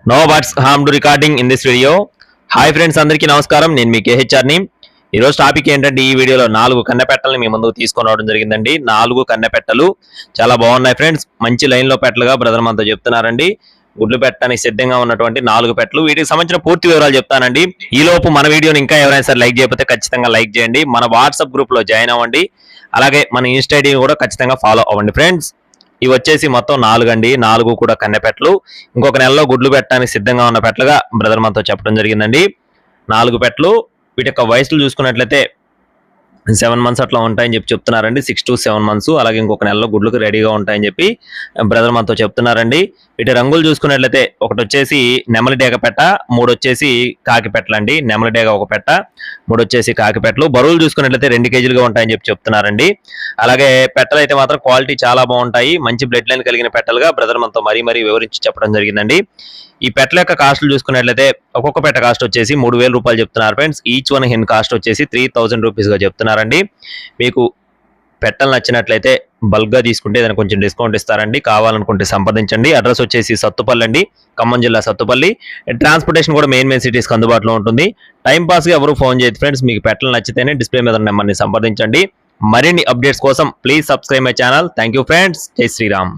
No buts harm to recording in this video. Hi friends, అందరికీ నమస్కారం. నేను మీ కేహెచ్ఆర్ని. ఈరోజు టాపిక్ ఏంటంటే, ఈ వీడియోలో 4 కన్నెపెట్టల్ని మీ ముందుకు తీసుకొని రావడం జరిగిందండి. 4 కన్నెపెట్టలు చాలా బాగున్నాయి ఫ్రెండ్స్. మంచి లైన్లో పెట్టలుగా బ్రదర్ మనతో చెప్తున్నారండి. గుడ్లు పెట్టడానికి సిద్ధంగా ఉన్నటువంటి 4 పెట్టలు. వీటికి సంబంధించిన పూర్తి వివరాలు చెప్తానండి. ఈ లోపు మన వీడియోని ఇంకా ఎవరైనా సరే లైక్ చేయకపోతే ఖచ్చితంగా లైక్ చేయండి. మన వాట్సాప్ గ్రూప్లో జాయిన్ అవ్వండి. అలాగే మన ఇన్స్టా ఐడిని కూడా ఖచ్చితంగా ఫాలో అవ్వండి ఫ్రెండ్స్. ఇవి వచ్చేసి మొత్తం 4 అండి. 4 కూడా కన్నెపెట్టలు. ఇంకొక నెలలో గుడ్లు పెట్టడానికి సిద్ధంగా ఉన్న పెట్టలుగా బ్రదర్ మనతో చెప్పడం జరిగిందండి. 4 పెట్టలు. వీటి యొక్క వయసులు చూసుకున్నట్లయితే 7 months అట్లా ఉంటాయని చెప్తున్నారండి. 6 to 7 months. అలాగే ఇంకొక నెలలో గుడ్లకు రెడీగా ఉంటాయని చెప్పి బ్రదర్ మనతో చెప్తున్నారండి. వీటి రంగులు చూసుకున్నట్లయితే ఒకటి వచ్చేసి నెమలి డేగ పెట్ట, 3 వచ్చేసి కాకి పెట్టలండి. నెమలి డేగ ఒక పెట్ట, 3 వచ్చేసి కాకి పెట్టలు. బరువులు చూసుకున్నట్లయితే 2 kgలుగా ఉంటాయని చెప్తున్నారండి. అలాగే పెట్టలు అయితే మాత్రం క్వాలిటీ చాలా బాగుంటాయి. మంచి బ్లడ్ లైన్ కలిగిన పెట్టలుగా బ్రదర్ మనతో మరీ వివరించి చెప్పడం జరిగిందండి. ఈ పెట్టల యొక్క కాస్ట్లు చూసుకున్నట్లయితే ఒక్కొక్క పెట్ట కాస్ట్ వచ్చేసి 3000 రూపాయలు చెప్తున్నారు friends. Each one hen cost వచ్చేసి 3000 రూపీస్గా చెప్తున్నారండి. మీకు పెట్టలు నచ్చినట్లయితే బల్క్గా తీసుకుంటే దానికి కొంచెం డిస్కౌంట్ ఇస్తారండి. కావాలనుకుంటే సంప్రదించండి. అడ్రస్ వచ్చేసి సత్తుపల్లి అండి, ఖమ్మం జిల్లా సత్తుపల్లి. ట్రాన్స్పోర్టేషన్ కూడా మెయిన్ సిటీస్కి అందుబాటులో ఉంటుంది. టైం పాస్గా ఎవరు ఫోన్ చేయదు ఫ్రెండ్స్. మీకు పెట్టలు నచ్చితేనే డిస్ప్లే మీద నెంబర్ని సంప్రదించండి. మరిన్ని అప్డేట్స్ కోసం please subscribe my channel. Thank you friends. జై శ్రీరామ్.